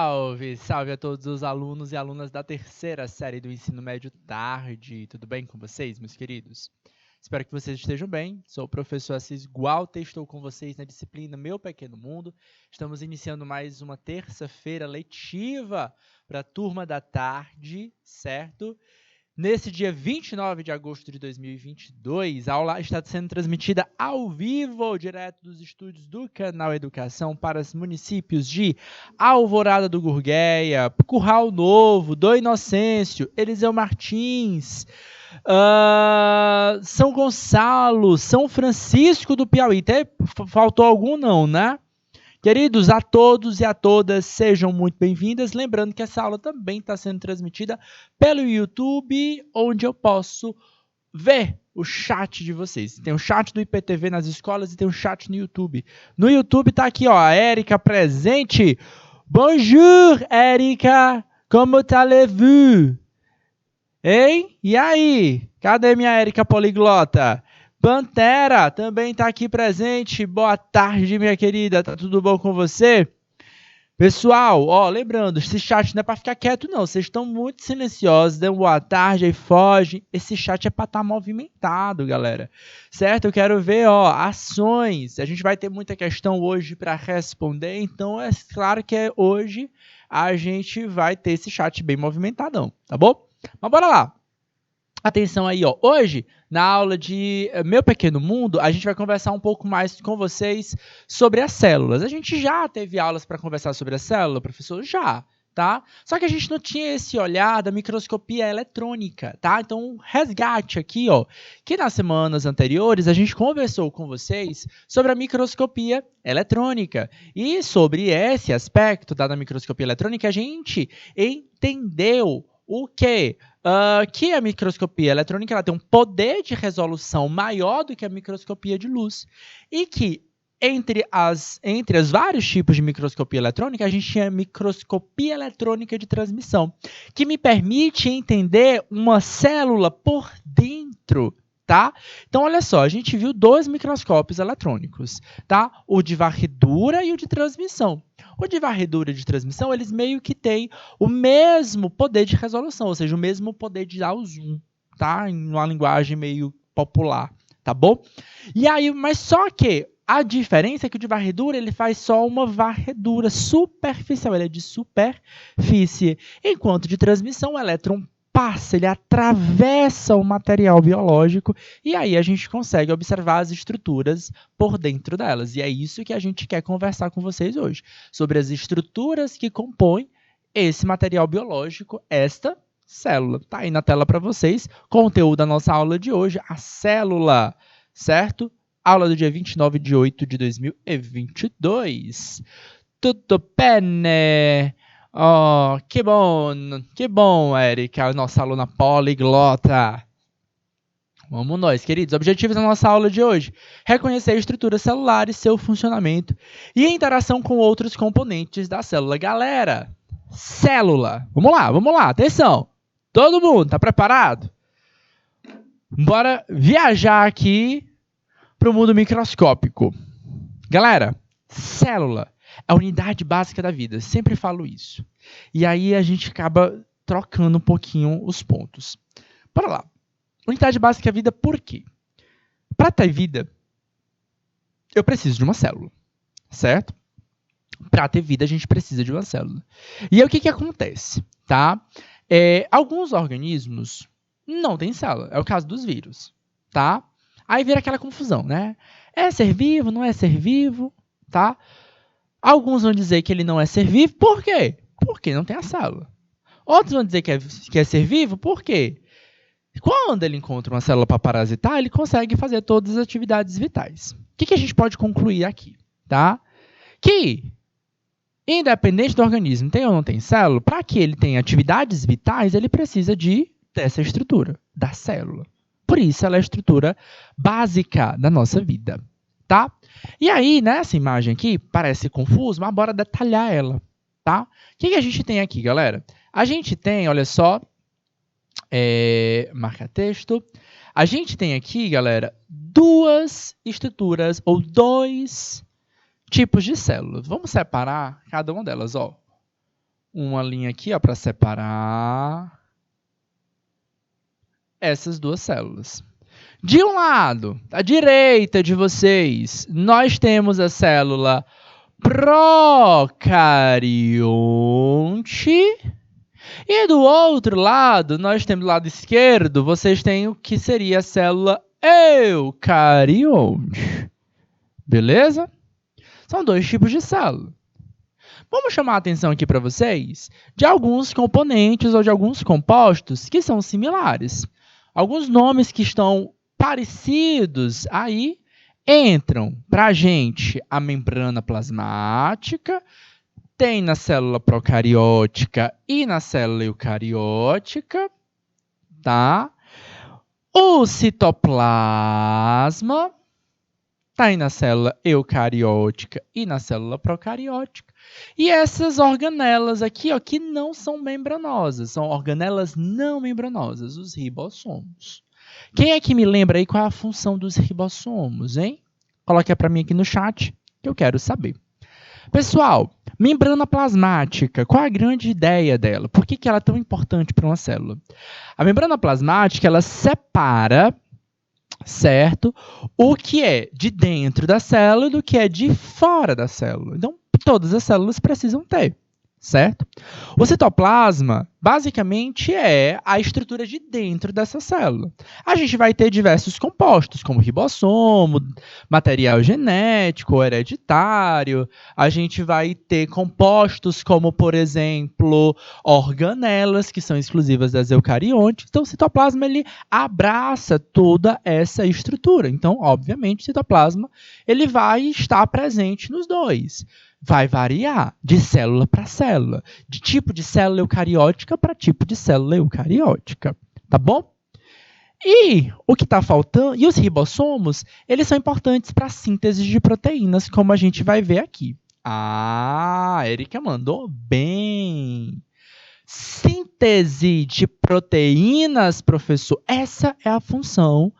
Salve! Salve a todos os alunos e alunas da terceira série do Ensino Médio Tarde. Tudo bem com vocês, meus queridos? Espero que vocês estejam bem. Sou o professor Assis Gualter, estou com vocês na disciplina Meu Pequeno Mundo. Estamos iniciando mais uma terça-feira letiva para a turma da tarde, certo? Nesse dia 29 de agosto de 2022, a aula está sendo transmitida ao vivo, direto dos estúdios do Canal Educação para os municípios de Alvorada do Gurgueia, Curral Novo, do Inocêncio, Eliseu Martins, São Gonçalo, São Francisco do Piauí. Faltou algum não, né? Queridos, a todos e a todas, sejam muito bem-vindas. Lembrando que essa aula também está sendo transmitida pelo YouTube, onde eu posso ver o chat de vocês. Tem o chat do IPTV nas escolas e tem o chat no YouTube. No YouTube está aqui, ó, a Érica presente. Bonjour, Érica. Como allez-vous? Hein? E aí? Cadê minha Érica poliglota? Pantera também está aqui presente. Boa tarde, minha querida. Tá tudo bom com você? Pessoal, ó, lembrando, esse chat não é para ficar quieto, não. Vocês estão muito silenciosos, dão boa tarde aí fogem. Esse chat é para estar movimentado, galera. Certo? Eu quero ver, ó, ações. A gente vai ter muita questão hoje para responder, então é claro que hoje a gente vai ter esse chat bem movimentadão, tá bom? Mas bora lá. Atenção aí, ó. Hoje, na aula de Meu Pequeno Mundo, a gente vai conversar um pouco mais com vocês sobre as células. A gente já teve aulas para conversar sobre a célula, professor? Já, tá? Só que a gente não tinha esse olhar da microscopia eletrônica, tá? Então, resgate aqui, ó, que nas semanas anteriores a gente conversou com vocês sobre a microscopia eletrônica. E sobre esse aspecto da microscopia eletrônica, a gente entendeu o quê? Que a microscopia eletrônica ela tem um poder de resolução maior do que a microscopia de luz. E que entre os vários tipos de microscopia eletrônica, a gente tinha a microscopia eletrônica de transmissão, que me permite entender uma célula por dentro. Tá? Então, olha só, a gente viu dois microscópios eletrônicos, tá? O de varredura e o de transmissão. O de varredura e de transmissão, eles meio que têm o mesmo poder de resolução, ou seja, o mesmo poder de dar o zoom, tá? Em uma linguagem meio popular, tá bom? E aí, mas só que a diferença é que o de varredura, ele faz só uma varredura superficial, ele é de superfície, enquanto de transmissão, o elétron passa, ele atravessa o material biológico e aí a gente consegue observar as estruturas por dentro delas. E é isso que a gente quer conversar com vocês hoje, sobre as estruturas que compõem esse material biológico, esta célula. Tá aí na tela para vocês, conteúdo da nossa aula de hoje, a célula, certo? Aula do dia 29 de 8 de 2022. Tudo bene? Oh, que bom, Érica, nossa aluna poliglota. Vamos nós, queridos. Objetivos da nossa aula de hoje. Reconhecer a estrutura celular e seu funcionamento e a interação com outros componentes da célula. Galera, célula. Vamos lá, atenção. Todo mundo, tá preparado? Bora viajar aqui para o mundo microscópico. Galera, célula é a unidade básica da vida, sempre falo isso. E aí a gente acaba trocando um pouquinho os pontos. Bora lá. Unidade básica da vida, por quê? Para ter vida, eu preciso de uma célula, certo? Para ter vida, a gente precisa de uma célula. E aí o que acontece? Tá? Alguns organismos não têm célula, é o caso dos vírus. Tá? Aí vira aquela confusão, né? É ser vivo, não é ser vivo, tá? Alguns vão dizer que ele não é ser vivo, por quê? Porque não tem a célula. Outros vão dizer que é ser vivo, por quê? Quando ele encontra uma célula para parasitar, ele consegue fazer todas as atividades vitais. O que a gente pode concluir aqui? Tá? Que, independente do organismo, tem ou não tem célula, para que ele tenha atividades vitais, ele precisa dessa estrutura, da célula. Por isso, ela é a estrutura básica da nossa vida. Tá? E aí, nessa imagem aqui, parece confuso, mas bora detalhar ela, tá? O que a gente tem aqui, galera? A gente tem, olha só, marca texto. A gente tem aqui, galera, duas estruturas ou dois tipos de células. Vamos separar cada uma delas, ó. uma linha aqui para separar essas duas células. De um lado, à direita de vocês, nós temos a célula procarionte. E do outro lado, nós temos do lado esquerdo, vocês têm o que seria a célula eucarionte. Beleza? São dois tipos de célula. Vamos chamar a atenção aqui para vocês de alguns componentes ou de alguns compostos que são similares. Alguns nomes que estão parecidos aí entram para a gente a membrana plasmática, tem na célula procariótica e na célula eucariótica, tá? O citoplasma está aí na célula eucariótica e na célula procariótica. E essas organelas aqui, ó, que não são membranosas, são organelas não membranosas, os ribossomos. Quem é que me lembra aí qual é a função dos ribossomos, hein? Coloque para mim aqui no chat, que eu quero saber. Pessoal, membrana plasmática, qual a grande ideia dela? Por que ela é tão importante para uma célula? A membrana plasmática, ela separa, certo, o que é de dentro da célula do que é de fora da célula. Então, todas as células precisam ter, certo? O citoplasma, basicamente, é a estrutura de dentro dessa célula. A gente vai ter diversos compostos, como ribossomo, material genético, hereditário. A gente vai ter compostos como, por exemplo, organelas, que são exclusivas das eucariontes. Então, o citoplasma, ele abraça toda essa estrutura. Então, obviamente, o citoplasma, ele vai estar presente nos dois. Vai variar de célula para célula, de tipo de célula eucariótica para tipo de célula eucariótica, tá bom? E o que está faltando, e os ribossomos, eles são importantes para a síntese de proteínas, como a gente vai ver aqui. Ah, a Erika mandou bem! Síntese de proteínas, professor, essa é a função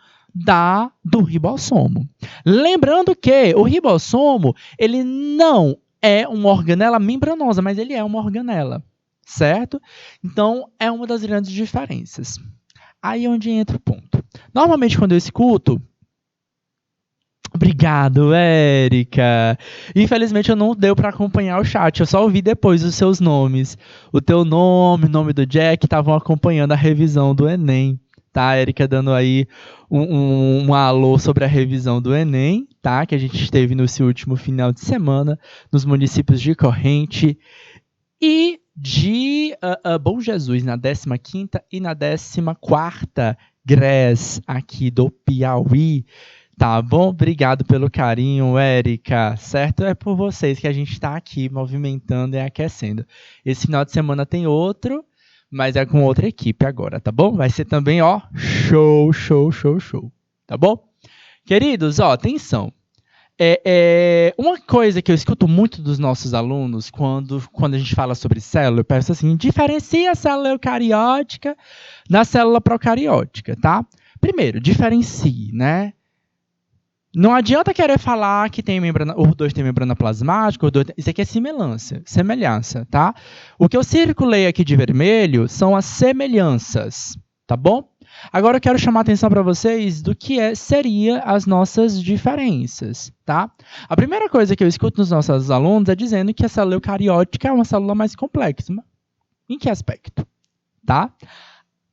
do ribossomo. Lembrando que o ribossomo, ele não é uma organela membranosa, mas ele é uma organela, certo? Então, é uma das grandes diferenças. Aí é onde entra o ponto. Normalmente, quando eu escuto... Obrigado, Érica. Infelizmente, eu não deu para acompanhar o chat. Eu só ouvi depois os seus nomes. O teu nome, o nome do Jack, estavam acompanhando a revisão do Enem. Tá, Érica dando aí um alô sobre a revisão do Enem, tá? Que a gente teve nesse último final de semana, nos municípios de Corrente e de Bom Jesus, na 15ª e na 14ª GRES aqui do Piauí. Tá bom? Obrigado pelo carinho, Érica, certo? É por vocês que a gente está aqui movimentando e aquecendo. Esse final de semana tem outro, mas é com outra equipe agora, tá bom? Vai ser também, ó, show, show, show, show, tá bom? Queridos, ó, atenção. Uma coisa que eu escuto muito dos nossos alunos quando a gente fala sobre célula, eu peço assim, diferencia a célula eucariótica da célula procariótica, tá? Primeiro, diferencie, né? Não adianta querer falar que tem os dois têm membrana plasmática, isso aqui é semelhança, tá? O que eu circulei aqui de vermelho são as semelhanças, tá bom? Agora eu quero chamar a atenção para vocês do que seria as nossas diferenças, tá? A primeira coisa que eu escuto nos nossos alunos é dizendo que a célula eucariótica é uma célula mais complexa. Em que aspecto? Tá?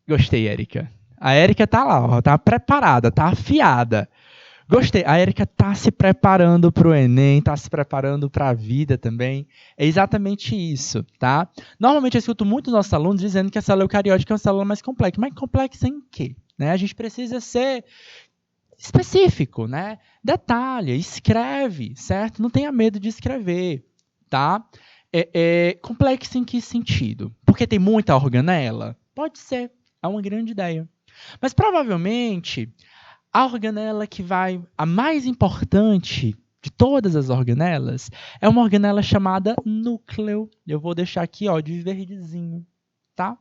Gostei, Érica. A Érica tá lá, ó, tá preparada, tá afiada. Gostei. A Erika está se preparando para o Enem, está se preparando para a vida também. É exatamente isso, tá? Normalmente eu escuto muitos nossos alunos dizendo que a célula eucariótica é uma célula mais complexa. Mas complexa em quê? Né? A gente precisa ser específico, né? Detalhe, escreve, certo? Não tenha medo de escrever, tá? Complexo em que sentido? Porque tem muita organela? Pode ser, é uma grande ideia. Mas provavelmente... a organela a mais importante de todas as organelas é uma organela chamada núcleo. Eu vou deixar aqui, ó, de verdezinho, tá?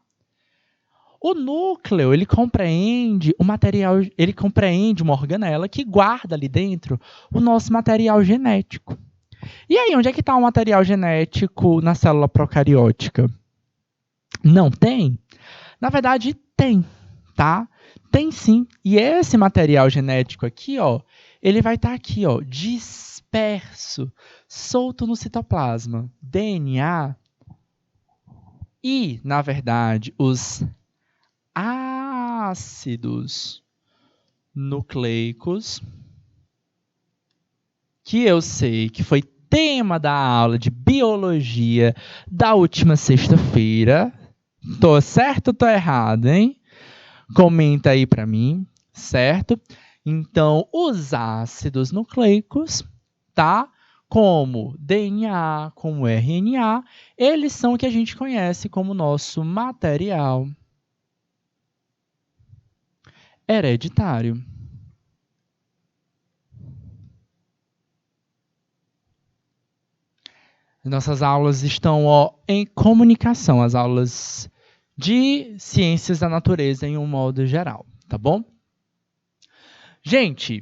O núcleo, ele compreende uma organela que guarda ali dentro o nosso material genético. E aí, onde é que está o material genético na célula procariótica? Não tem? Na verdade, tem, tá? Tem sim. E esse material genético aqui, ó, ele vai estar aqui, ó, disperso, solto no citoplasma. DNA e, na verdade, os ácidos nucleicos, que eu sei que foi tema da aula de biologia da última sexta-feira. Tô certo ou tô errado, hein? Comenta aí para mim, certo? Então, os ácidos nucleicos, tá? Como DNA, como RNA, eles são o que a gente conhece como nosso material hereditário. Nossas aulas estão em comunicação, as aulas de ciências da natureza em um modo geral, tá bom? Gente,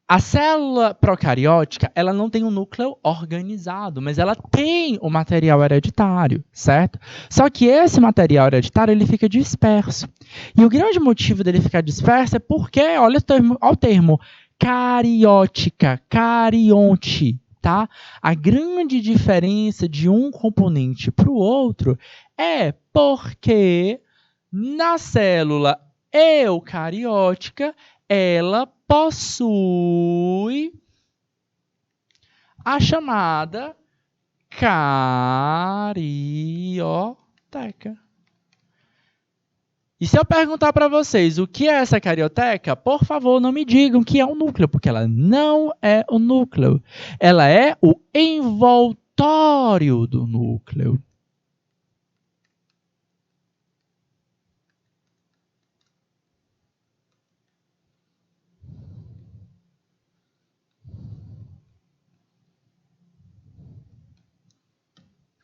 a célula procariótica, ela não tem um núcleo organizado, mas ela tem o material hereditário, certo? Só que esse material hereditário, ele fica disperso. E o grande motivo dele ficar disperso é porque, olha o termo cariótica, carionte, tá? A grande diferença de um componente para o outro é porque na célula eucariótica, ela possui a chamada carioteca. E se eu perguntar para vocês o que é essa carioteca, por favor, não me digam que é um núcleo, porque ela não é o núcleo. Ela é o envoltório do núcleo.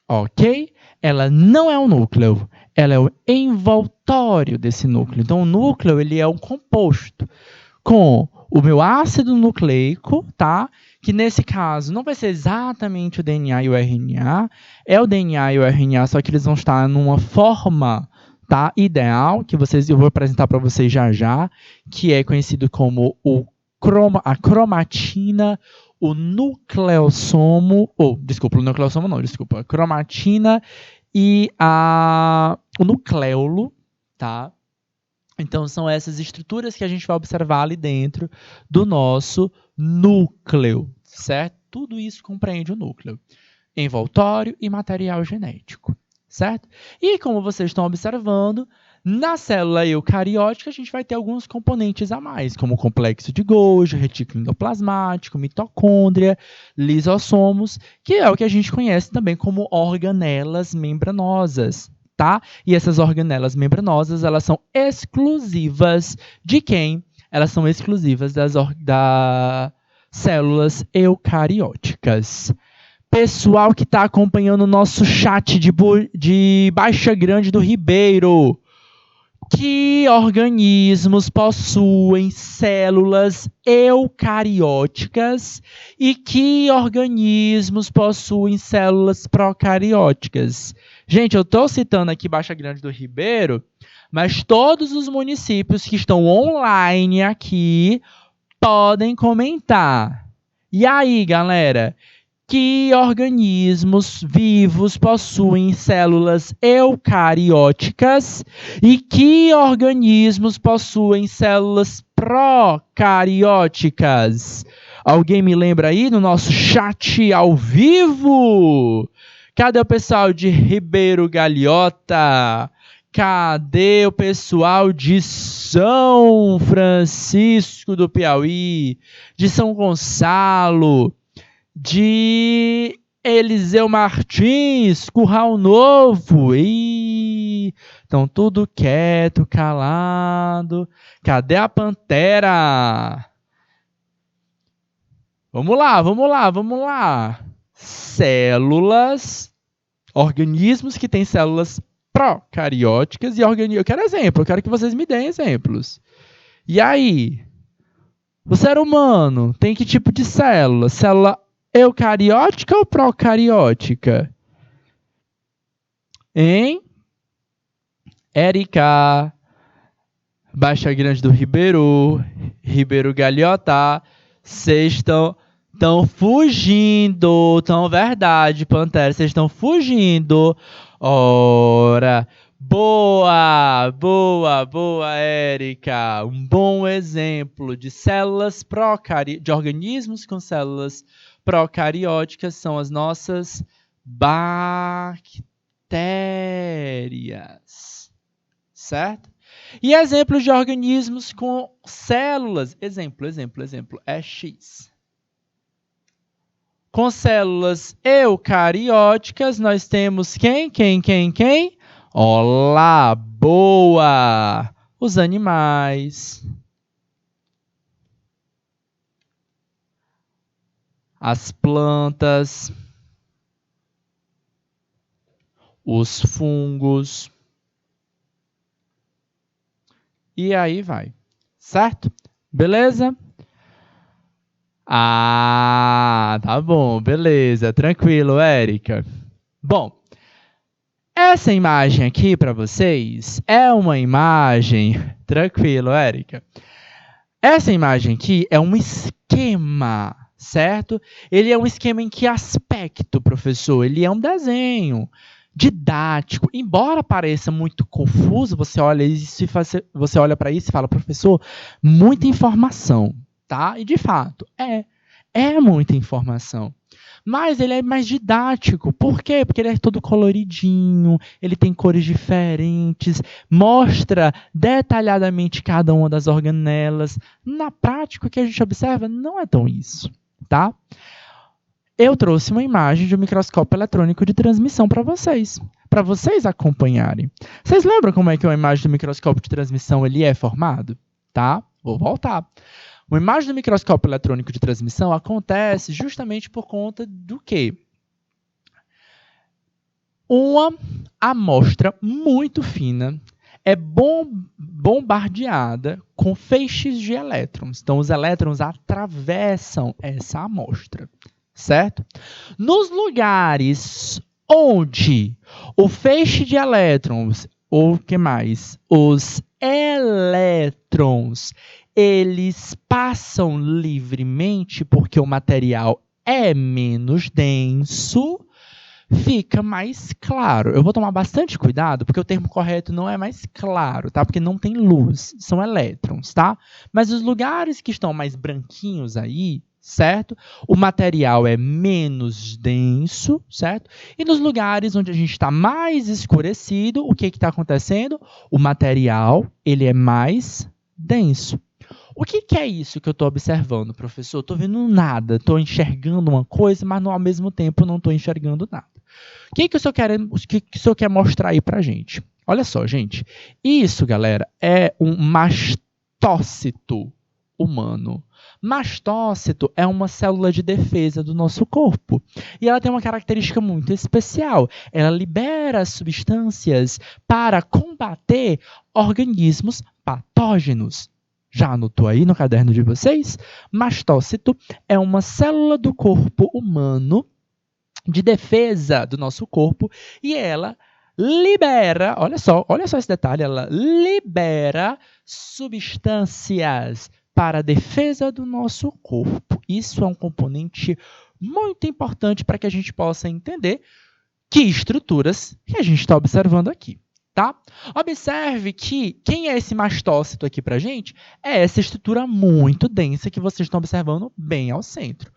Ok? Ela não é um núcleo, ela é o envoltório desse núcleo. Então, o núcleo ele é um composto com o meu ácido nucleico, tá? Que nesse caso não vai ser exatamente o DNA e o RNA, é o DNA e o RNA, só que eles vão estar numa forma, tá, ideal, que eu vou apresentar para vocês já já, que é conhecido como a cromatina, o nucleossomo, desculpa, o nucleossomo não, desculpa, a cromatina e o nucleolo, tá? Então, são essas estruturas que a gente vai observar ali dentro do nosso núcleo, certo? Tudo isso compreende o núcleo. Envoltório e material genético, certo? E como vocês estão observando, na célula eucariótica a gente vai ter alguns componentes a mais, como o complexo de Golgi, retículo endoplasmático, mitocôndria, lisossomos, que é o que a gente conhece também como organelas membranosas, tá? E essas organelas membranosas, elas são exclusivas de quem? Elas são exclusivas das células eucarióticas. Pessoal que está acompanhando o nosso chat de Baixa Grande do Ribeiro, que organismos possuem células eucarióticas e que organismos possuem células procarióticas? Gente, eu estou citando aqui Baixa Grande do Ribeiro, mas todos os municípios que estão online aqui podem comentar. E aí, galera? Que organismos vivos possuem células eucarióticas e que organismos possuem células procarióticas? Alguém me lembra aí no nosso chat ao vivo? Cadê o pessoal de Ribeiro Galhota? Cadê o pessoal de São Francisco do Piauí? De São Gonçalo? De Eliseu Martins, Curral Novo. Estão tudo quieto, calado. Cadê a Pantera? Vamos lá, vamos lá, vamos lá. Células, organismos que têm células procarióticas e organismos. Eu quero exemplo, eu quero que vocês me deem exemplos. E aí? O ser humano tem que tipo de célula? Célula eucariótica ou procariótica? Hein? Érica, Baixa Grande do Ribeiro, Ribeiro Galhota, vocês estão fugindo, tão verdade, Pantera, vocês estão fugindo. Ora, boa, boa, boa, Érica. Um bom exemplo de células de organismos com células procarióticas são as nossas bactérias, certo? E exemplos de organismos com células, exemplo, é X. Com células eucarióticas, nós temos quem? Olá, boa! Os animais. As plantas. Os fungos. E aí vai. Certo? Beleza? Ah, tá bom, beleza, tranquilo, Érica. Bom, essa imagem aqui para vocês é uma imagem... Tranquilo, Érica. Essa imagem aqui é um esquema, certo? Ele é um esquema em que aspecto, professor? Ele é um desenho didático. Embora pareça muito confuso, você olha para isso e fala, professor, muita informação. Tá? E, de fato, é muita informação. Mas ele é mais didático. Por quê? Porque ele é todo coloridinho, ele tem cores diferentes, mostra detalhadamente cada uma das organelas. Na prática, o que a gente observa não é tão isso. Tá? Eu trouxe uma imagem de um microscópio eletrônico de transmissão para vocês acompanharem. Vocês lembram como é que uma imagem do microscópio de transmissão ele é formado? Tá? Vou voltar. Uma imagem do microscópio eletrônico de transmissão acontece justamente por conta do quê? Uma amostra muito fina é bombardeada com feixes de elétrons. Então, os elétrons atravessam essa amostra, certo? Nos lugares onde o feixe de elétrons, ou o que mais? Os elétrons, eles passam livremente porque o material é menos denso, fica mais claro. Eu vou tomar bastante cuidado, porque o termo correto não é mais claro, tá? Porque não tem luz, são elétrons, tá? Mas os lugares que estão mais branquinhos aí, certo? O material é menos denso, certo? E nos lugares onde a gente está mais escurecido, o que está acontecendo? O material, ele é mais denso. O que é isso que eu estou observando, professor? Estou vendo nada, estou enxergando uma coisa, mas ao mesmo tempo não estou enxergando nada. O que o senhor quer mostrar aí para a gente? Olha só, gente. Isso, galera, é um mastócito humano. Mastócito é uma célula de defesa do nosso corpo. E ela tem uma característica muito especial. Ela libera substâncias para combater organismos patógenos. Já anotou aí no caderno de vocês? Mastócito é uma célula do corpo humano de defesa do nosso corpo e ela libera, olha só esse detalhe, ela libera substâncias para a defesa do nosso corpo. Isso é um componente muito importante para que a gente possa entender que estruturas que a gente está observando aqui. Tá? Observe que quem é esse mastócito aqui para a gente? É essa estrutura muito densa que vocês estão observando bem ao centro.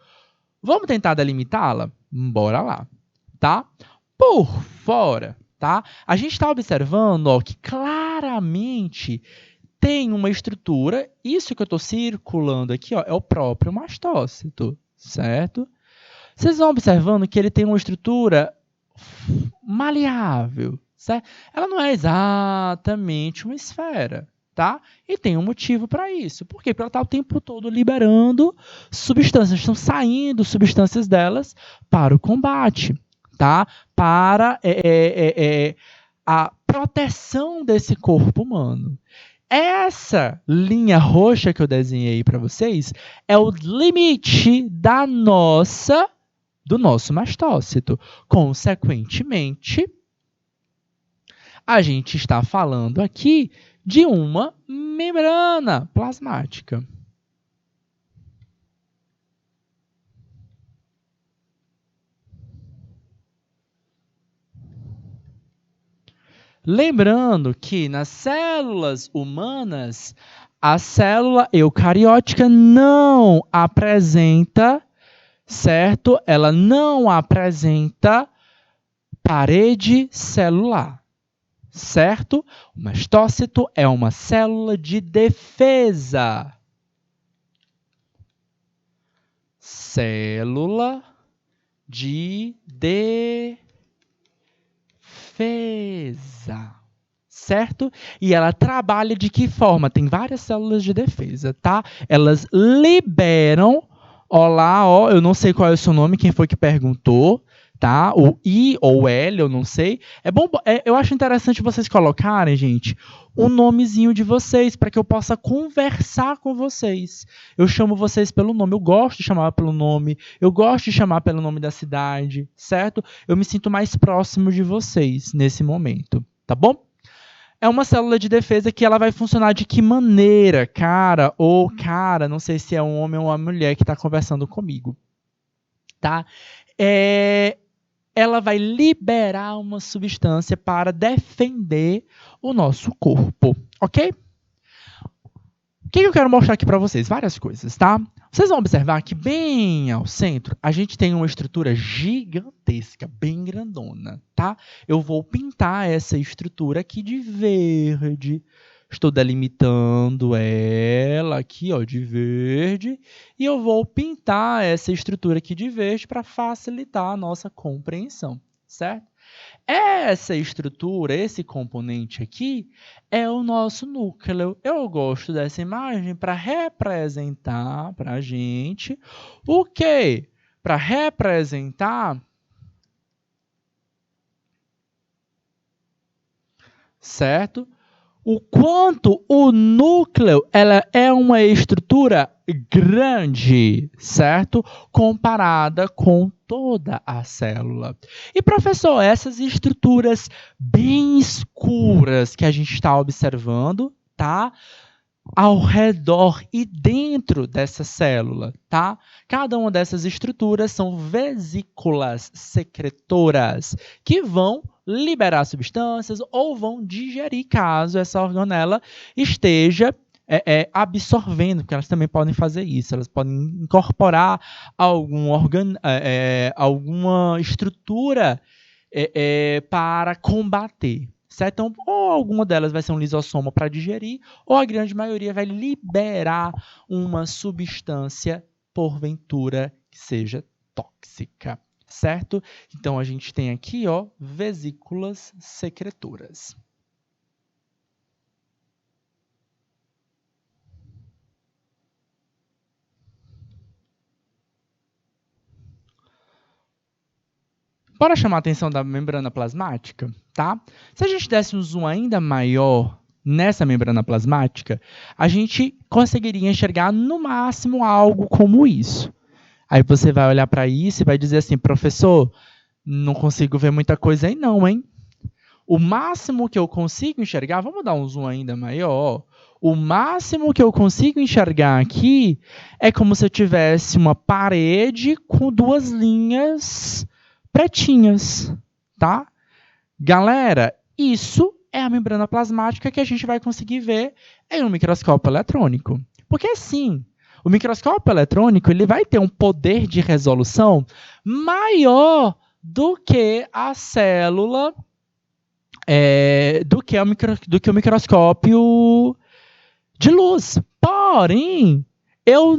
Vamos tentar delimitá-la? Bora lá. Tá? Por fora, tá? A gente está observando que claramente tem uma estrutura, isso que eu estou circulando aqui é o próprio mastócito, certo? Vocês vão observando que ele tem uma estrutura maleável, certo? Ela não é exatamente uma esfera, tá? E tem um motivo para isso. Por quê? Porque ela está o tempo todo liberando substâncias, estão saindo substâncias delas para o combate, tá? Para a proteção desse corpo humano. Essa linha roxa que eu desenhei para vocês é o limite do nosso mastócito. Consequentemente, A gente está falando aqui de uma membrana plasmática. Lembrando que nas células humanas, a célula eucariótica não apresenta, certo? Ela não apresenta parede celular, certo? O mastócito é uma célula de defesa. Célula de defesa, certo? E ela trabalha de que forma? Tem várias células de defesa, tá? Elas liberam, ó, eu não sei qual é o seu nome, quem foi que perguntou, tá? O I ou o L, eu não sei. É bom, eu acho interessante vocês colocarem, gente, o nomezinho de vocês, para que eu possa conversar com vocês. Eu chamo vocês pelo nome, eu gosto de chamar pelo nome, eu gosto de chamar pelo nome da cidade, certo? Eu me sinto mais próximo de vocês nesse momento, tá bom? É uma célula de defesa que ela vai funcionar de que maneira, cara, ou cara, não sei se é um homem ou uma mulher que está conversando comigo, tá? Ela vai liberar uma substância para defender o nosso corpo, ok? O que eu quero mostrar aqui para vocês? Várias coisas, tá? Vocês vão observar que bem ao centro, a gente tem uma estrutura gigantesca, bem grandona, tá? Eu vou pintar essa estrutura aqui de verde. Estou delimitando ela aqui, ó, de verde. E eu vou pintar essa estrutura aqui de verde para facilitar a nossa compreensão, certo? Essa estrutura, esse componente aqui, é o nosso núcleo. Eu gosto dessa imagem para representar para a gente o quê? Para representar, certo? O quanto o núcleo ela é uma estrutura grande, certo? Comparada com toda a célula. E, professor, essas estruturas bem escuras que a gente está observando, tá? Ao redor e dentro dessa célula, tá? Cada uma dessas estruturas são vesículas secretoras que vão liberar substâncias ou vão digerir caso essa organela esteja absorvendo, porque elas também podem fazer isso, elas podem incorporar alguma estrutura para combater. Certo? Então, ou alguma delas vai ser um lisossoma para digerir, ou a grande maioria vai liberar uma substância, porventura, que seja tóxica. Certo? Então, a gente tem aqui, ó, vesículas secretoras. Bora chamar a atenção da membrana plasmática, tá? Se a gente desse um zoom ainda maior nessa membrana plasmática, a gente conseguiria enxergar no máximo algo como isso. Aí você vai olhar para isso e vai dizer assim, professor, não consigo ver muita coisa aí não, hein? O máximo que eu consigo enxergar, vamos dar um zoom ainda maior, o máximo que eu consigo enxergar aqui é como se eu tivesse uma parede com duas linhas pretinhas, tá? Galera, isso é a membrana plasmática que a gente vai conseguir ver em um microscópio eletrônico. Porque sim, o microscópio eletrônico ele vai ter um poder de resolução maior do que a célula, do que o microscópio de luz. Porém, eu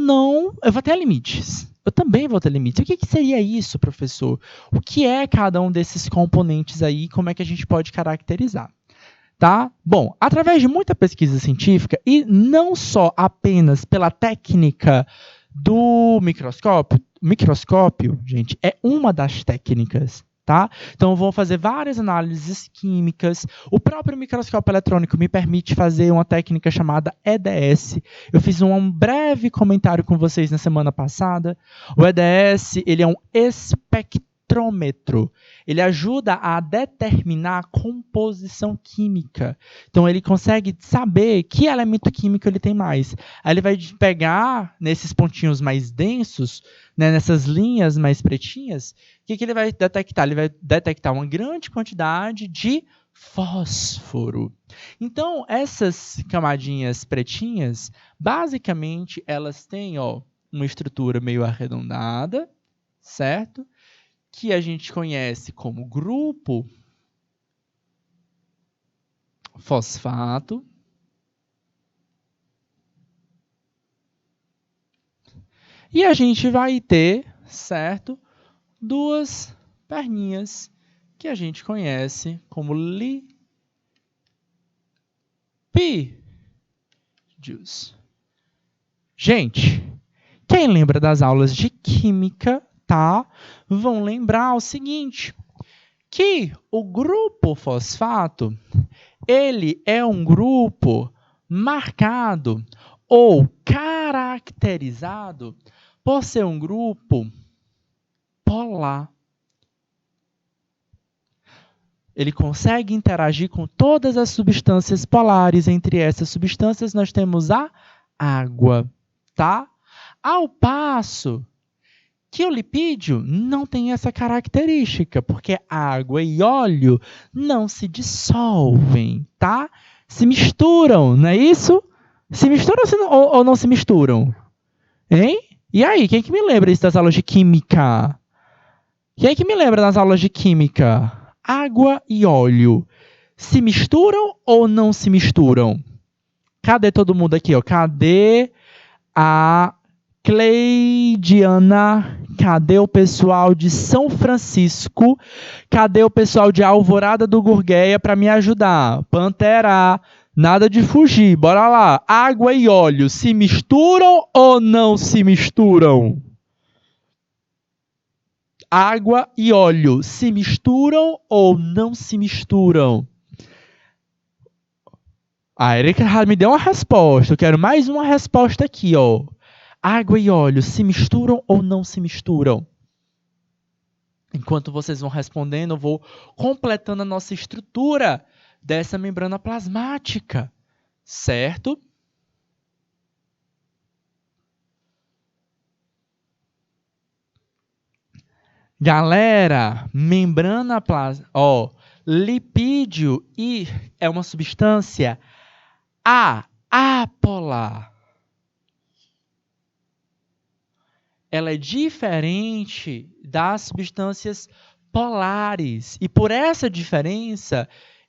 vou ter limites. Eu também vou ter limites. O que seria isso, professor? O que é cada um desses componentes aí? Como é que a gente pode caracterizar? Tá? Bom, através de muita pesquisa científica, e não só apenas pela técnica do microscópio, gente, é uma das técnicas. Tá? Então, vou fazer várias análises químicas. O próprio microscópio eletrônico me permite fazer uma técnica chamada EDS. Eu fiz um breve comentário com vocês na semana passada. O EDS ele é um espectrômetro espectrômetro. Ele ajuda a determinar a composição química. Então, ele consegue saber que elemento químico ele tem mais. Aí ele vai pegar nesses pontinhos mais densos, né, nessas linhas mais pretinhas, o que ele vai detectar? Ele vai detectar uma grande quantidade de fósforo. Então, essas camadinhas pretinhas, basicamente, elas têm uma estrutura meio arredondada, certo? Que a gente conhece como grupo fosfato. E a gente vai ter, certo? Duas perninhas que a gente conhece como lipídios. Gente, quem lembra das aulas de química, tá? Vão lembrar o seguinte, que o grupo fosfato, ele é um grupo marcado ou caracterizado por ser um grupo polar. Ele consegue interagir com todas as substâncias polares. Entre essas substâncias, nós temos a água, tá? Ao passo que o lipídio não tem essa característica, porque água e óleo não se dissolvem, tá? Se misturam, não é isso? Se misturam ou não se misturam? Hein? E aí, quem que me lembra isso das aulas de química? Quem que me lembra das aulas de química? Água e óleo se misturam ou não se misturam? Cadê todo mundo aqui? Cadê a Cleidiana? Cadê o pessoal de São Francisco? Cadê o pessoal de Alvorada do Gurgueia para me ajudar? Pantera, nada de fugir, bora lá. Água e óleo se misturam ou não se misturam? Água e óleo se misturam ou não se misturam? A Erika me deu uma resposta. Eu quero mais uma resposta aqui, Água e óleo se misturam ou não se misturam? Enquanto vocês vão respondendo, eu vou completando a nossa estrutura dessa membrana plasmática, certo? Galera, membrana plasmática, lipídio é uma substância apolar. Ela é diferente das substâncias polares. E por essa diferença,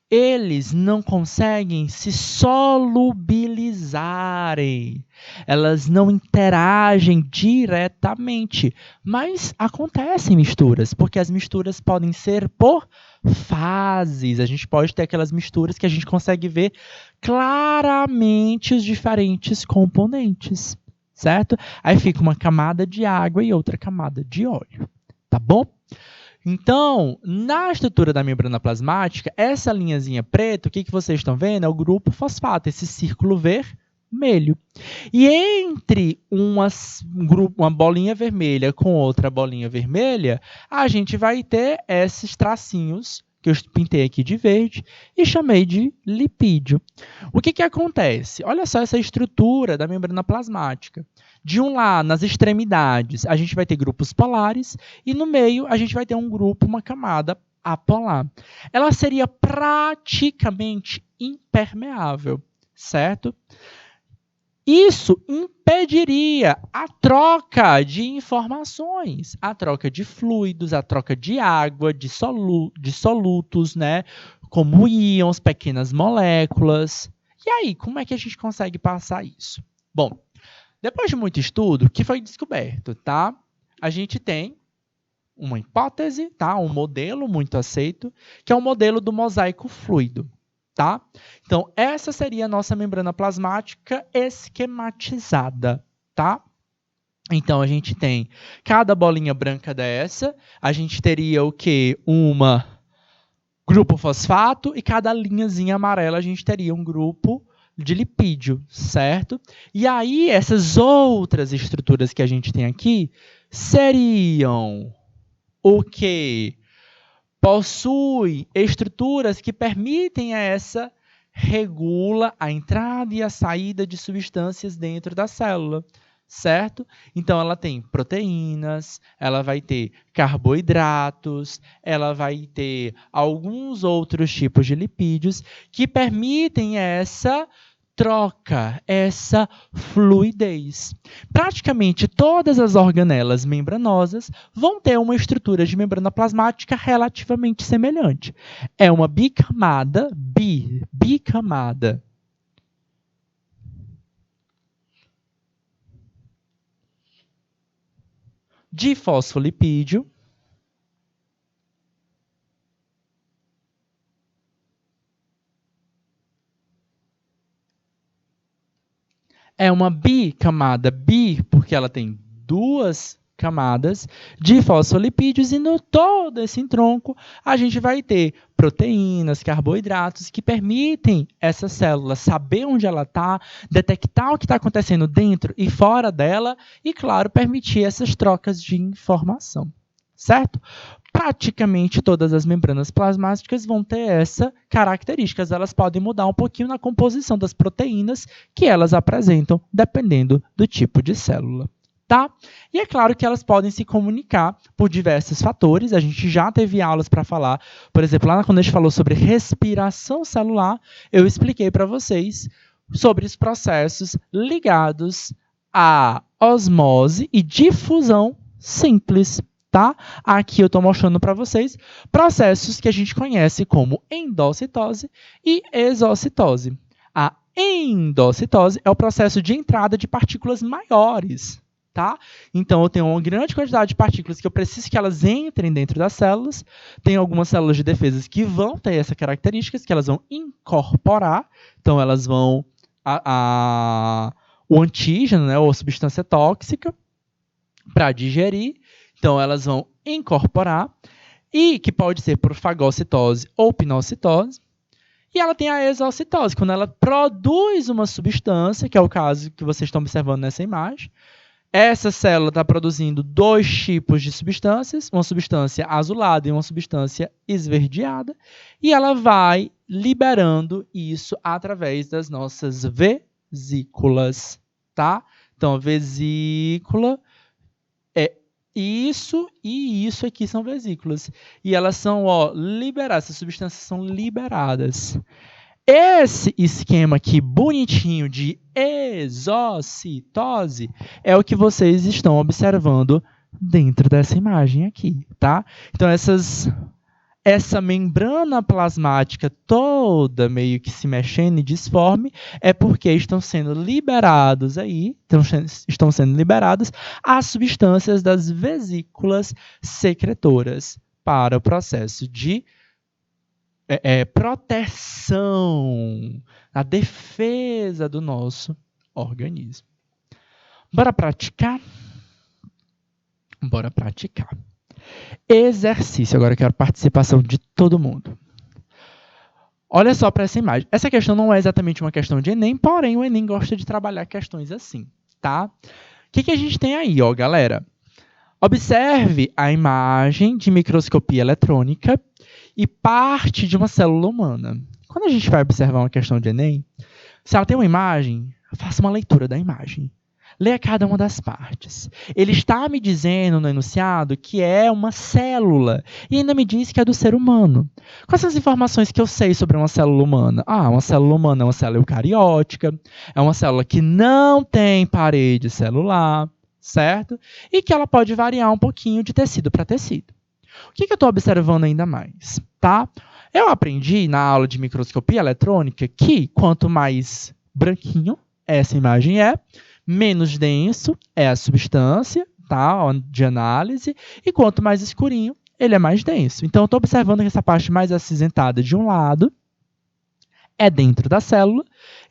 eles não conseguem se solubilizarem. Elas não interagem diretamente. Mas acontecem misturas, porque as misturas podem ser por fases. A gente pode ter aquelas misturas que a gente consegue ver claramente os diferentes componentes, certo? Aí fica uma camada de água e outra camada de óleo, tá bom? Então, na estrutura da membrana plasmática, essa linhazinha preta, o que vocês estão vendo? É o grupo fosfato, esse círculo vermelho. E entre uma bolinha vermelha com outra bolinha vermelha, a gente vai ter esses tracinhos que eu pintei aqui de verde e chamei de lipídio. O que acontece? Olha só essa estrutura da membrana plasmática. De um lado, nas extremidades, a gente vai ter grupos polares e no meio a gente vai ter um grupo, uma camada apolar. Ela seria praticamente impermeável, certo? Isso impediria a troca de informações, a troca de fluidos, a troca de água, de solutos, né? Como íons, pequenas moléculas. E aí, como é que a gente consegue passar isso? Bom, depois de muito estudo, o que foi descoberto, tá? A gente tem uma hipótese, tá? Um modelo muito aceito, que é o modelo do mosaico fluido, tá? Então, essa seria a nossa membrana plasmática esquematizada, tá? Então, a gente tem cada bolinha branca dessa, a gente teria o quê? Uma grupo fosfato e cada linhazinha amarela a gente teria um grupo de lipídio, certo? E aí, essas outras estruturas que a gente tem aqui seriam o que possui estruturas que permitem regula a entrada e a saída de substâncias dentro da célula, certo? Então, ela tem proteínas, ela vai ter carboidratos, ela vai ter alguns outros tipos de lipídios que permitem essa troca, essa fluidez. Praticamente todas as organelas membranosas vão ter uma estrutura de membrana plasmática relativamente semelhante. É uma bicamada, bicamada. De fosfolipídio. É uma bicamada, porque ela tem duas camadas de fosfolipídios e no todo esse tronco a gente vai ter proteínas, carboidratos que permitem essa célula saber onde ela está, detectar o que está acontecendo dentro e fora dela e, claro, permitir essas trocas de informação, certo? Praticamente todas as membranas plasmáticas vão ter essa característica. Elas podem mudar um pouquinho na composição das proteínas que elas apresentam, dependendo do tipo de célula. Tá? E é claro que elas podem se comunicar por diversos fatores. A gente já teve aulas para falar, por exemplo, lá quando a gente falou sobre respiração celular, eu expliquei para vocês sobre os processos ligados à osmose e difusão simples. Tá? Aqui eu estou mostrando para vocês processos que a gente conhece como endocitose e exocitose. A endocitose é o processo de entrada de partículas maiores. Tá? Então, eu tenho uma grande quantidade de partículas que eu preciso que elas entrem dentro das células. Tem algumas células de defesa que vão ter essa característica, que elas vão incorporar. Então, elas vão... o antígeno, né, ou a substância tóxica, para digerir. Então, elas vão incorporar, e que pode ser por fagocitose ou pinocitose. E ela tem a exocitose, quando ela produz uma substância, que é o caso que vocês estão observando nessa imagem. Essa célula está produzindo dois tipos de substâncias, uma substância azulada e uma substância esverdeada, e ela vai liberando isso através das nossas vesículas. Tá? Então, a vesícula é isso e isso aqui são vesículas. E elas são liberadas, essas substâncias são liberadas. Esse esquema aqui bonitinho de exocitose é o que vocês estão observando dentro dessa imagem aqui, tá? Então, essa membrana plasmática toda meio que se mexendo e disforme é porque estão sendo liberados aí, estão sendo liberadas as substâncias das vesículas secretoras para o processo de proteção, a defesa do nosso organismo. Bora praticar? Bora praticar. Exercício. Agora eu quero a participação de todo mundo. Olha só para essa imagem. Essa questão não é exatamente uma questão de Enem, porém o Enem gosta de trabalhar questões assim, tá? O que a gente tem aí, galera? Observe a imagem de microscopia eletrônica e parte de uma célula humana. Quando a gente vai observar uma questão de Enem, se ela tem uma imagem, faça uma leitura da imagem. Leia cada uma das partes. Ele está me dizendo no enunciado que é uma célula e ainda me diz que é do ser humano. Quais são as informações que eu sei sobre uma célula humana? Uma célula humana é uma célula eucariótica, é uma célula que não tem parede celular, certo? E que ela pode variar um pouquinho de tecido para tecido. O que eu estou observando ainda mais? Tá? Eu aprendi na aula de microscopia eletrônica que quanto mais branquinho essa imagem é, menos denso é a substância, tá, de análise, e quanto mais escurinho, ele é mais denso. Então, eu estou observando que essa parte mais acinzentada de um lado é dentro da célula,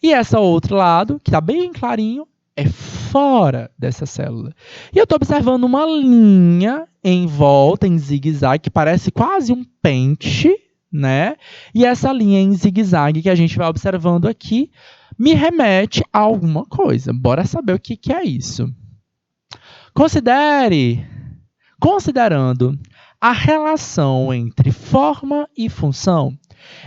e essa outro lado, que está bem clarinho, é fora dessa célula. E eu estou observando uma linha em volta, em zigue-zague, que parece quase um pente, né? E essa linha em zigue-zague que a gente vai observando aqui me remete a alguma coisa. Bora saber o que é isso. Considerando a relação entre forma e função,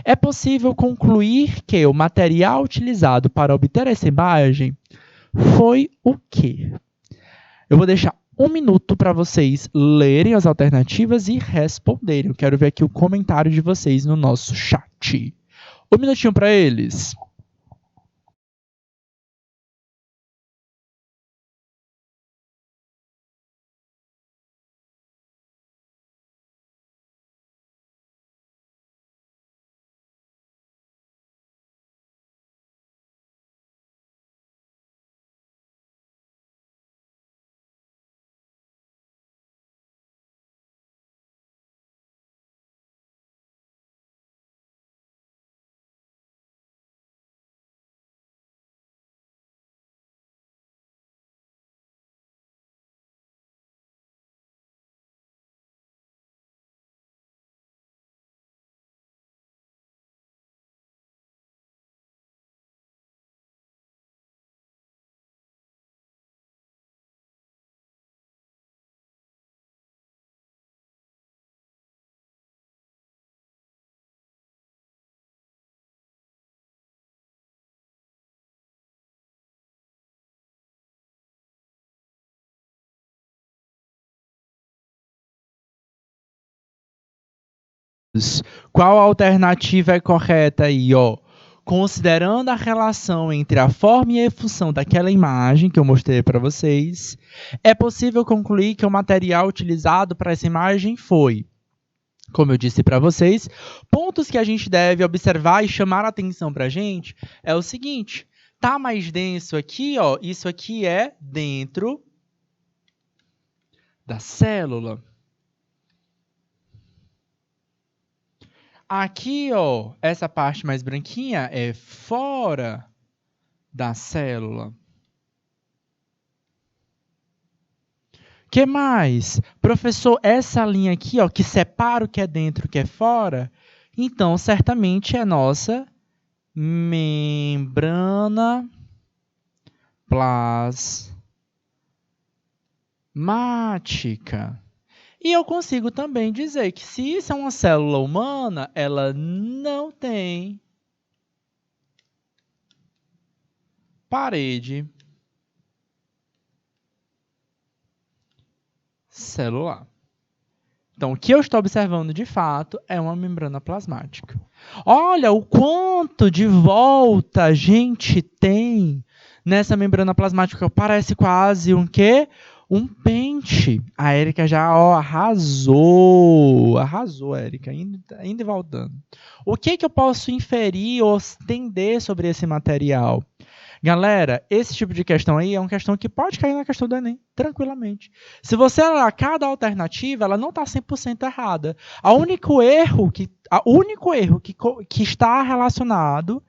é possível concluir que o material utilizado para obter essa imagem foi o quê? Eu vou deixar 1 minuto para vocês lerem as alternativas e responderem. Eu quero ver aqui o comentário de vocês no nosso chat. 1 minutinho para eles. Qual alternativa é correta aí, ó? Considerando a relação entre a forma e a função daquela imagem que eu mostrei para vocês, é possível concluir que o material utilizado para essa imagem foi, como eu disse para vocês, pontos que a gente deve observar e chamar a atenção para a gente é o seguinte, tá mais denso aqui, ó, isso aqui é dentro da célula. Aqui, ó, essa parte mais branquinha é fora da célula. Que mais? Professor, essa linha aqui, ó, que separa o que é dentro e o que é fora, então, certamente é nossa membrana plasmática. E eu consigo também dizer que se isso é uma célula humana, ela não tem parede celular. Então, o que eu estou observando de fato é uma membrana plasmática. Olha o quanto de volta a gente tem nessa membrana plasmática. Parece quase um quê? Um pente. A Érica já arrasou. Arrasou, Érica, indo e voltando. O que eu posso inferir ou entender sobre esse material? Galera, esse tipo de questão aí é uma questão que pode cair na questão do Enem, tranquilamente. Se você olhar cada alternativa, ela não está 100% errada. O único erro que está relacionado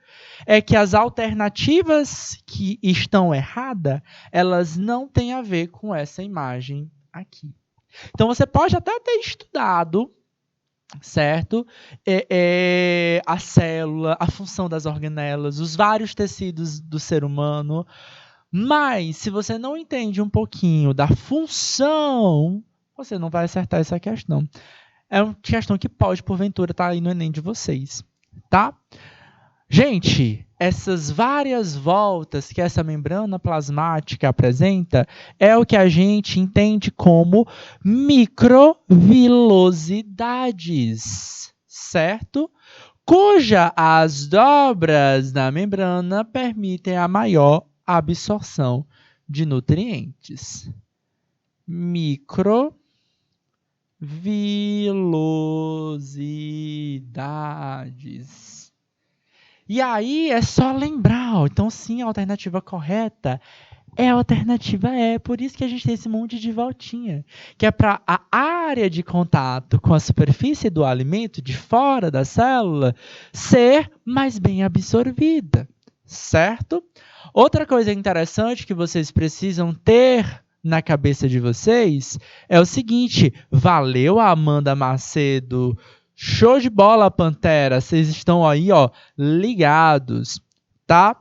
é que as alternativas que estão erradas, elas não têm a ver com essa imagem aqui. Então, você pode até ter estudado, certo? A célula, a função das organelas, os vários tecidos do ser humano. Mas, se você não entende um pouquinho da função, você não vai acertar essa questão. É uma questão que pode, porventura, estar aí no Enem de vocês, tá? Gente, essas várias voltas que essa membrana plasmática apresenta é o que a gente entende como microvilosidades, certo? Cuja as dobras da membrana permitem a maior absorção de nutrientes. Microvilosidades. E aí é só lembrar, ó, então sim, a alternativa correta é a alternativa E, por isso que a gente tem esse monte de voltinha, que é para a área de contato com a superfície do alimento de fora da célula ser mais bem absorvida, certo? Outra coisa interessante que vocês precisam ter na cabeça de vocês é o seguinte, valeu, Amanda Macedo. Show de bola, Pantera. Vocês estão aí, ó, ligados, tá?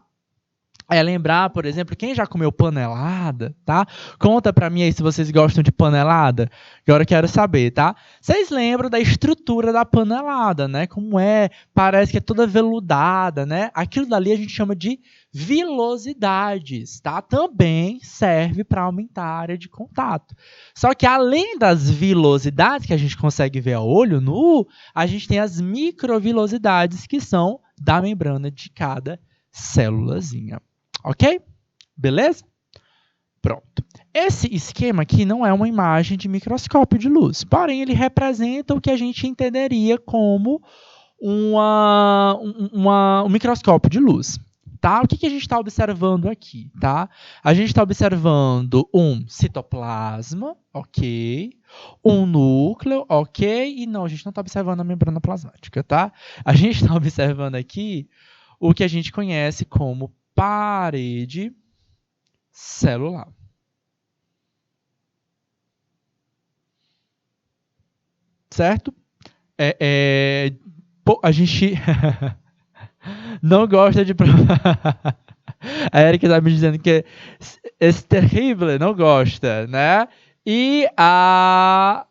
É lembrar, por exemplo, quem já comeu panelada, tá? Conta pra mim aí se vocês gostam de panelada. Agora eu quero saber, tá? Vocês lembram da estrutura da panelada, né? Como é? Parece que é toda veludada, né? Aquilo dali a gente chama de vilosidades, tá? Também serve para aumentar a área de contato. Só que além das vilosidades que a gente consegue ver a olho nu, a gente tem as microvilosidades que são da membrana de cada célulazinha. Ok? Beleza? Pronto. Esse esquema aqui não é uma imagem de microscópio de luz, porém ele representa o que a gente entenderia como um microscópio de luz. Tá? O que a gente está observando aqui? Tá? A gente está observando um citoplasma, ok? Um núcleo, ok? E não, a gente não está observando a membrana plasmática, tá? A gente está observando aqui o que a gente conhece como parede celular. Certo? A gente não gosta de... A Erika está me dizendo que é terrível, não gosta, né? E a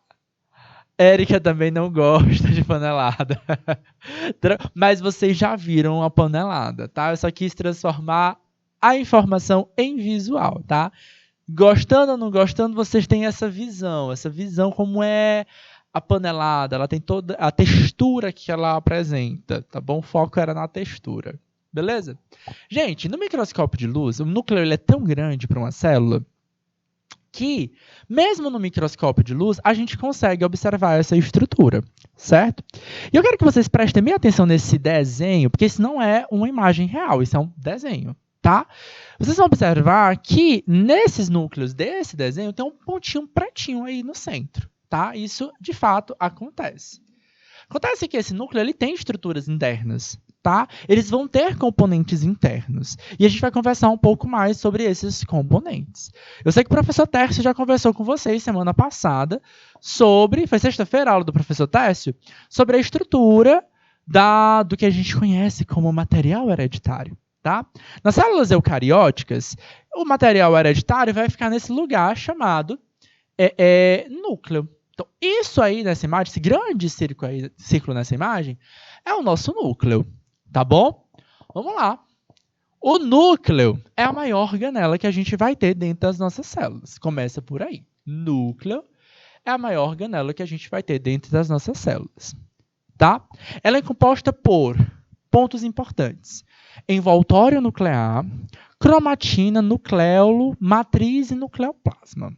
Erika também não gosta de panelada. Mas vocês já viram a panelada, tá? Eu só quis transformar a informação em visual, tá? Gostando ou não gostando, vocês têm essa visão como é a panelada, ela tem toda a textura que ela apresenta, tá bom? O foco era na textura, beleza? Gente, no microscópio de luz, o núcleo ele é tão grande para uma célula que, mesmo no microscópio de luz, a gente consegue observar essa estrutura, certo? E eu quero que vocês prestem bem atenção nesse desenho, porque isso não é uma imagem real, isso é um desenho, tá? Vocês vão observar que nesses núcleos desse desenho tem um pontinho pretinho aí no centro, tá? Isso, de fato, acontece. Acontece que esse núcleo ele tem estruturas internas, tá? Eles vão ter componentes internos. E a gente vai conversar um pouco mais sobre esses componentes. Eu sei que o professor Tércio já conversou com vocês semana passada sobre, foi sexta-feira a aula do professor Tércio, sobre a estrutura do que a gente conhece como material hereditário. Tá? Nas células eucarióticas, o material hereditário vai ficar nesse lugar chamado núcleo. Então, isso aí nessa imagem, esse grande círculo nessa imagem, é o nosso núcleo. Tá bom? Vamos lá. O núcleo é a maior organela que a gente vai ter dentro das nossas células. Começa por aí. Núcleo é a maior organela que a gente vai ter dentro das nossas células. Tá? Ela é composta por pontos importantes: envoltório nuclear, cromatina, nucleolo, matriz e nucleoplasma.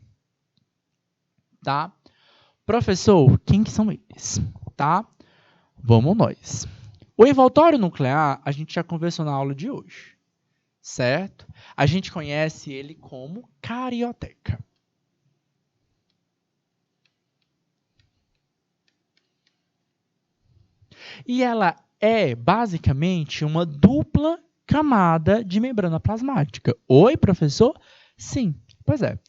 Tá? Professor, quem que são eles? Tá? Vamos nós. O envoltório nuclear, a gente já conversou na aula de hoje, certo? A gente conhece ele como carioteca. E ela é, basicamente, uma dupla camada de membrana plasmática. Oi, professor? Sim, pois é.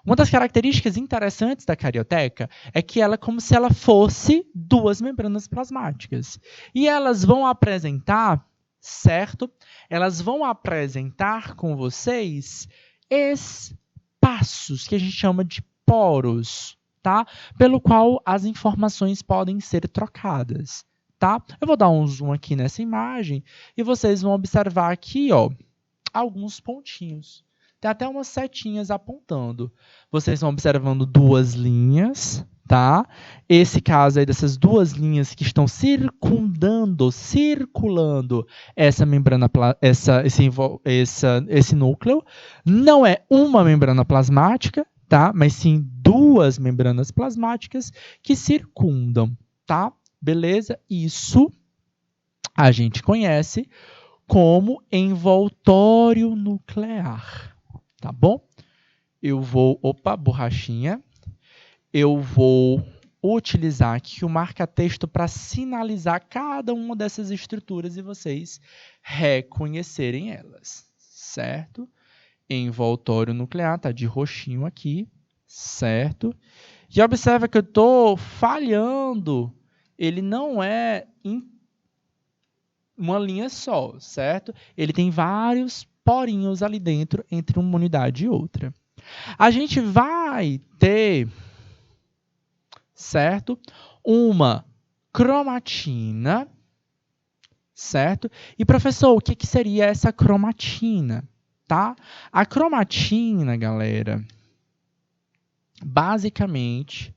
Uma das características interessantes da carioteca é que ela é como se ela fosse duas membranas plasmáticas. E elas vão apresentar, certo? Elas vão apresentar com vocês espaços que a gente chama de poros, tá? Pelo qual as informações podem ser trocadas, tá? Eu vou dar um zoom aqui nessa imagem e vocês vão observar aqui, ó, alguns pontinhos. Tem até umas setinhas apontando. Vocês estão observando duas linhas, tá? Esse caso aí dessas duas linhas que estão circulando essa membrana, esse núcleo, não é uma membrana plasmática, tá? Mas sim duas membranas plasmáticas que circundam, tá? Beleza? Isso a gente conhece como envoltório nuclear. Tá bom? Eu vou... Opa, borrachinha. Eu vou utilizar aqui o marca-texto para sinalizar cada uma dessas estruturas e vocês reconhecerem elas. Certo? Envoltório nuclear, tá de roxinho aqui. Certo? E observa que eu estou falhando. Ele não é uma linha só, certo? Ele tem vários porinhos ali dentro entre uma unidade e outra. A gente vai ter, certo? Uma cromatina, certo? E, professor, o que seria essa cromatina? Tá? A cromatina, galera, basicamente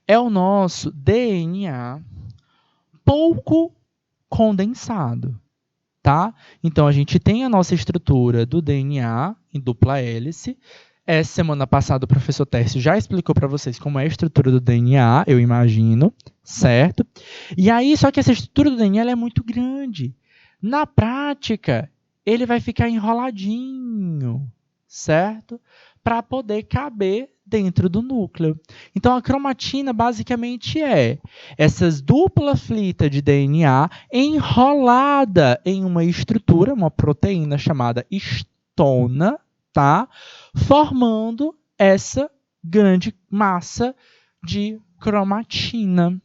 é o nosso DNA pouco condensado, tá? Então, a gente tem a nossa estrutura do DNA em dupla hélice. Essa semana passada o professor Tércio já explicou para vocês como é a estrutura do DNA, eu imagino, certo? E aí, só que essa estrutura do DNA ela é muito grande. Na prática, ele vai ficar enroladinho, certo? Para poder caber dentro do núcleo. Então, a cromatina basicamente é essas dupla fita de DNA enrolada em uma estrutura, uma proteína chamada histona, tá? Formando essa grande massa de cromatina.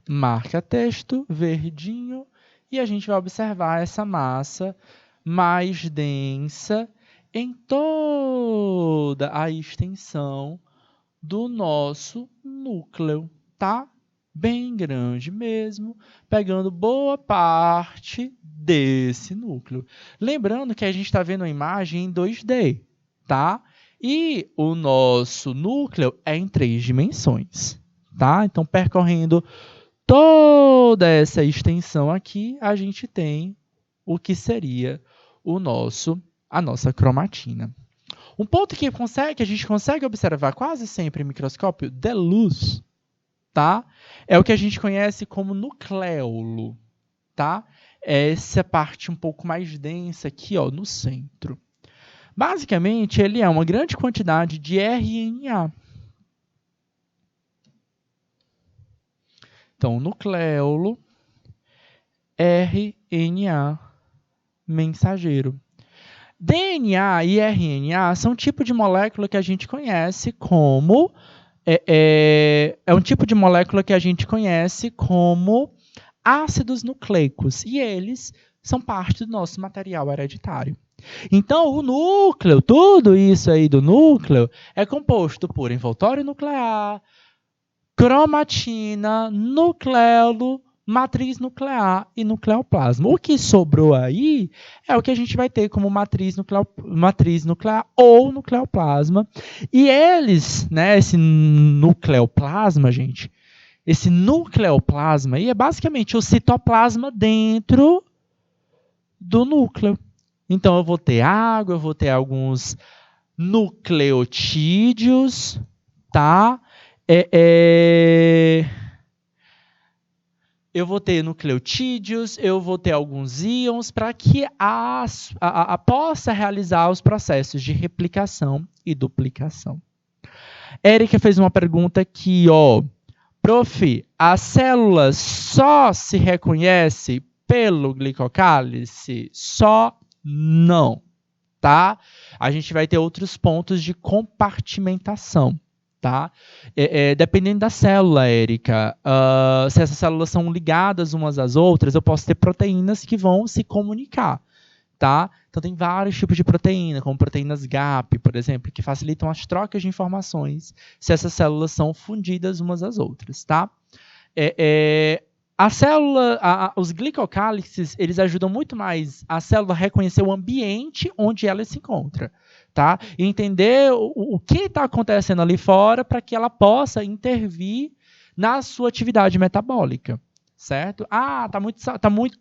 Marca texto, verdinho, e a gente vai observar essa massa mais densa em toda a extensão do nosso núcleo, tá? Bem grande mesmo, pegando boa parte desse núcleo. Lembrando que a gente está vendo a imagem em 2D, tá? E o nosso núcleo é em 3 dimensões, tá? Então, percorrendo toda essa extensão aqui, a gente tem o que seria a nossa cromatina. Um ponto que a gente consegue observar quase sempre em microscópio de luz, tá? É o que a gente conhece como nucleolo, tá? Essa parte um pouco mais densa aqui, ó, no centro. Basicamente, ele é uma grande quantidade de RNA. Então, nucleolo, RNA, mensageiro. DNA e RNA são um tipo de molécula que a gente conhece como um tipo de molécula que a gente conhece como ácidos nucleicos, e eles são parte do nosso material hereditário. Então, o núcleo, tudo isso aí do núcleo, é composto por envoltório nuclear, cromatina, nucleolo, matriz nuclear e nucleoplasma. O que sobrou aí é o que a gente vai ter como matriz nuclear ou nucleoplasma. E eles, né, esse nucleoplasma, gente, esse nucleoplasma aí é basicamente o citoplasma dentro do núcleo. Então, eu vou ter água, eu vou ter alguns nucleotídeos, tá? Eu vou ter nucleotídeos, eu vou ter alguns íons para que possa realizar os processos de replicação e duplicação. Érica fez uma pergunta aqui, ó. Prof, a célula só se reconhece pelo glicocálice? Só não, tá? A gente vai ter outros pontos de compartimentação. Tá? Dependendo da célula, Érica, se essas células são ligadas umas às outras, eu posso ter proteínas que vão se comunicar. Tá? Então, tem vários tipos de proteína, como proteínas GAP, por exemplo, que facilitam as trocas de informações se essas células são fundidas umas às outras. Tá? A célula, os glicocálices, eles ajudam muito mais a célula a reconhecer o ambiente onde ela se encontra. Tá? E entender o que está acontecendo ali fora para que ela possa intervir na sua atividade metabólica, certo?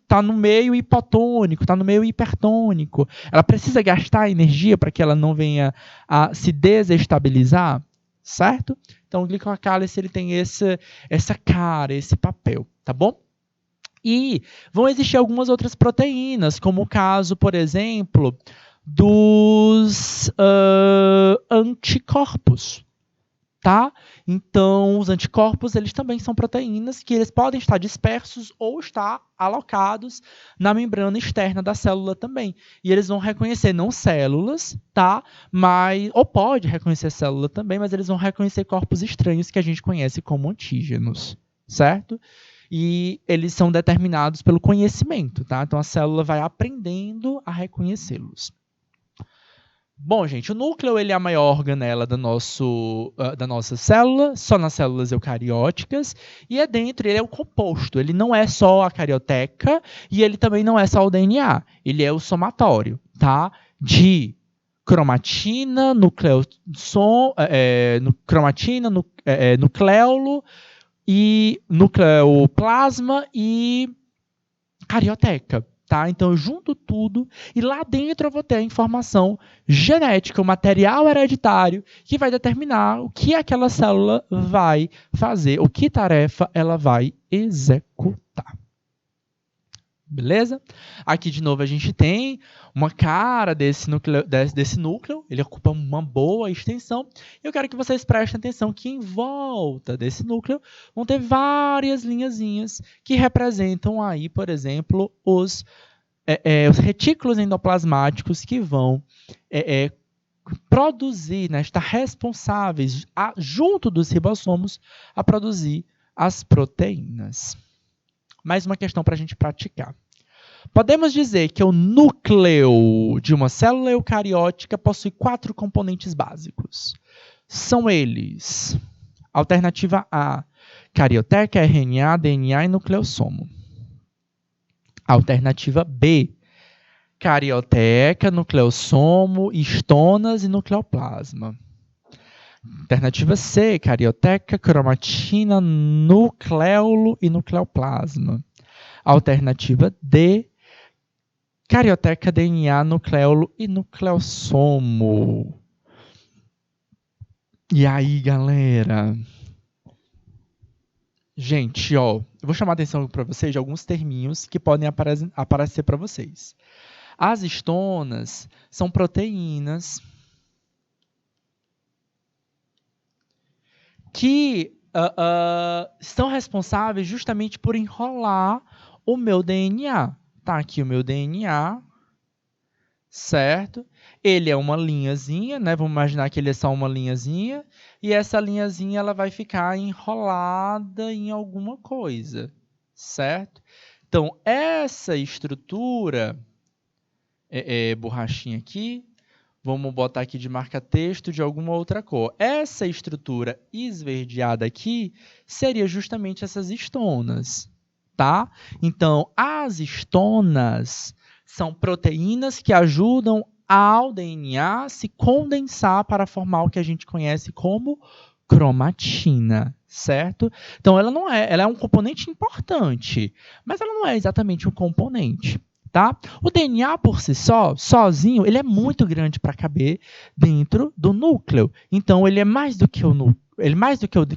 Tá no meio hipotônico, tá no meio hipertônico. Ela precisa gastar energia para que ela não venha a se desestabilizar, certo? Então, o glicocálice ele tem essa cara, esse papel, tá bom? E vão existir algumas outras proteínas, como o caso, por exemplo, dos anticorpos, tá? Então, os anticorpos, eles também são proteínas que eles podem estar dispersos ou estar alocados na membrana externa da célula também. E eles vão reconhecer não células, tá? Ou pode reconhecer célula também, mas eles vão reconhecer corpos estranhos que a gente conhece como antígenos, certo? e eles são determinados pelo conhecimento, tá? Então a célula vai aprendendo a reconhecê-los. Bom, gente, o núcleo ele é a maior organela da nossa célula, só nas células eucarióticas, e ele é o composto, ele não é só a carioteca e ele também não é só o DNA, ele é o somatório, tá? De cromatina, nucleolo, e nucleoplasma e carioteca. Tá? Então eu junto tudo e lá dentro eu vou ter a informação genética, o material hereditário que vai determinar o que aquela célula vai fazer, o que tarefa ela vai executar. Beleza? Aqui de novo a gente tem uma cara desse núcleo, ele ocupa uma boa extensão. Eu quero que vocês prestem atenção que em volta desse núcleo vão ter várias linhazinhas que representam aí, por exemplo, os retículos endoplasmáticos que vão produzir, né, estar responsáveis, junto dos ribossomos, a produzir as proteínas. Mais uma questão para a gente praticar. Podemos dizer que o núcleo de uma célula eucariótica possui 4 componentes básicos. São eles: alternativa A, carioteca, RNA, DNA e nucleossomo. Alternativa B, carioteca, nucleossomo, histonas e nucleoplasma. Alternativa C, carioteca, cromatina, nucleolo e nucleoplasma. Alternativa D, carioteca, DNA, nucleolo e nucleossomo. E aí, galera? Gente, ó, eu vou chamar a atenção para vocês de alguns terminhos que podem aparecer para vocês. As histonas são proteínas que estão responsáveis justamente por enrolar o meu DNA. Tá aqui o meu DNA, certo? Ele é uma linhazinha, né? Vamos imaginar que ele é só uma linhazinha. E essa linhazinha ela vai ficar enrolada em alguma coisa, certo? Então, essa estrutura, borrachinha aqui, vamos botar aqui de marca-texto de alguma outra cor. Essa estrutura esverdeada aqui seria justamente essas histonas, tá? Então, as histonas são proteínas que ajudam ao DNA se condensar para formar o que a gente conhece como cromatina, certo? Então, ela é um componente importante, mas ela não é exatamente um componente. Tá? O DNA por si só, sozinho, ele é muito grande para caber dentro do núcleo. Então, ele é mais do que o núcleo,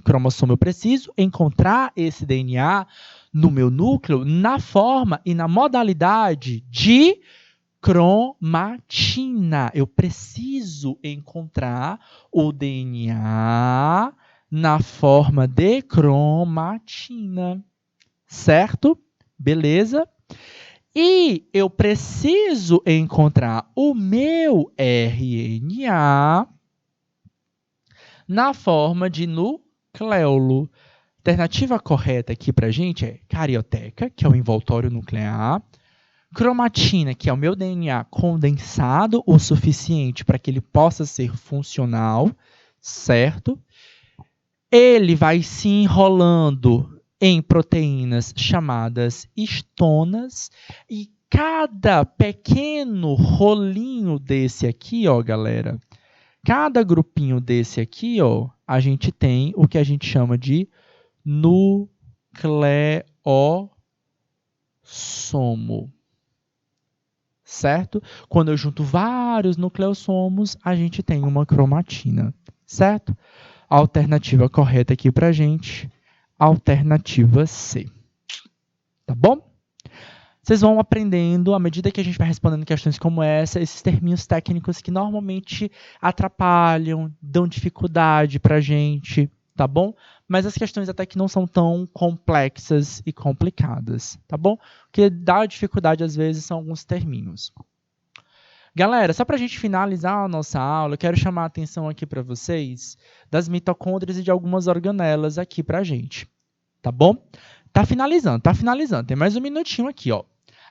cromossomo. Eu preciso encontrar esse DNA no meu núcleo na forma e na modalidade de cromatina. Eu preciso encontrar o DNA na forma de cromatina. Certo? Beleza? E eu preciso encontrar o meu RNA na forma de nucleolo. Alternativa correta aqui para a gente é carioteca, que é o envoltório nuclear, cromatina, que é o meu DNA condensado o suficiente para que ele possa ser funcional, certo? Ele vai se enrolando em proteínas chamadas histonas, e cada pequeno rolinho desse aqui, ó, galera, cada grupinho desse aqui, ó, a gente tem o que a gente chama de nucleossomo, certo? Quando eu junto vários nucleossomos, a gente tem uma cromatina, certo? A alternativa correta aqui pra gente, alternativa C. Tá bom? Vocês vão aprendendo, à medida que a gente vai respondendo questões como essa, esses terminhos técnicos que normalmente atrapalham, dão dificuldade pra gente, tá bom? Mas as questões até que não são tão complexas e complicadas, tá bom? O que dá dificuldade às vezes são alguns terminhos. Galera, só para a gente finalizar a nossa aula, eu quero chamar a atenção aqui para vocês das mitocôndrias e de algumas organelas aqui para a gente, tá bom? Tá finalizando. Tem mais um minutinho aqui, ó.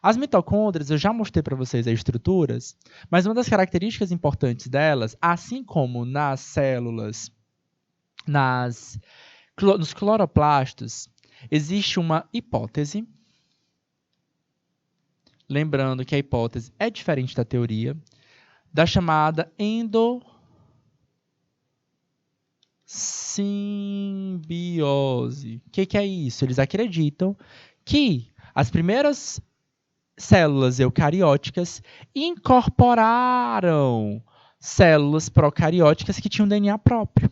As mitocôndrias, eu já mostrei para vocês as estruturas, mas uma das características importantes delas, assim como nas células, nos cloroplastos, existe uma hipótese. Lembrando que a hipótese é diferente da teoria, da chamada endossimbiose. O que é isso? Eles acreditam que as primeiras células eucarióticas incorporaram células procarióticas que tinham DNA próprio,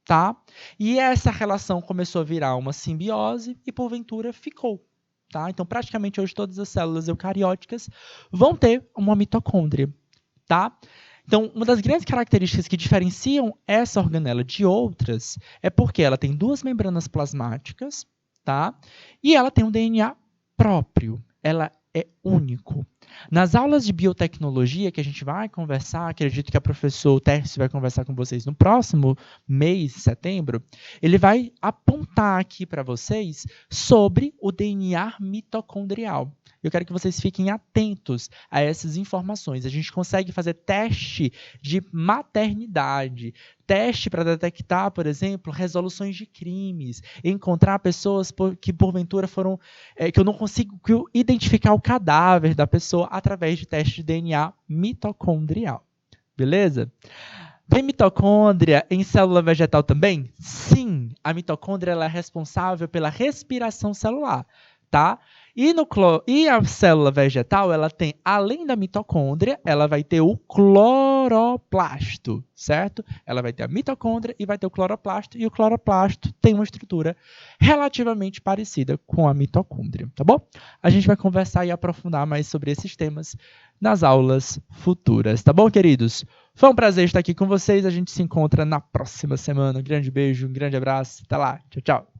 tá? E essa relação começou a virar uma simbiose e, porventura, ficou. Tá? Então, praticamente hoje, todas as células eucarióticas vão ter uma mitocôndria. Tá? Então, uma das grandes características que diferenciam essa organela de outras é porque ela tem duas membranas plasmáticas, tá? E ela tem um DNA próprio. Ela é único. Nas aulas de biotecnologia que a gente vai conversar, acredito que o professor Tércio vai conversar com vocês no próximo mês, setembro, ele vai apontar aqui para vocês sobre o DNA mitocondrial. Eu quero que vocês fiquem atentos a essas informações. A gente consegue fazer teste de maternidade, teste para detectar, por exemplo, resoluções de crimes, encontrar pessoas que porventura foram, que eu não consigo identificar o cadáver da pessoa através de teste de DNA mitocondrial. Beleza? Tem mitocôndria em célula vegetal também? Sim, a mitocôndria ela é responsável pela respiração celular, tá? E a célula vegetal, ela tem, além da mitocôndria, ela vai ter o cloroplasto, certo? Ela vai ter a mitocôndria e vai ter o cloroplasto, e o cloroplasto tem uma estrutura relativamente parecida com a mitocôndria, tá bom? A gente vai conversar e aprofundar mais sobre esses temas nas aulas futuras, tá bom, queridos? Foi um prazer estar aqui com vocês, a gente se encontra na próxima semana. Um grande beijo, um grande abraço, até lá, tchau, tchau.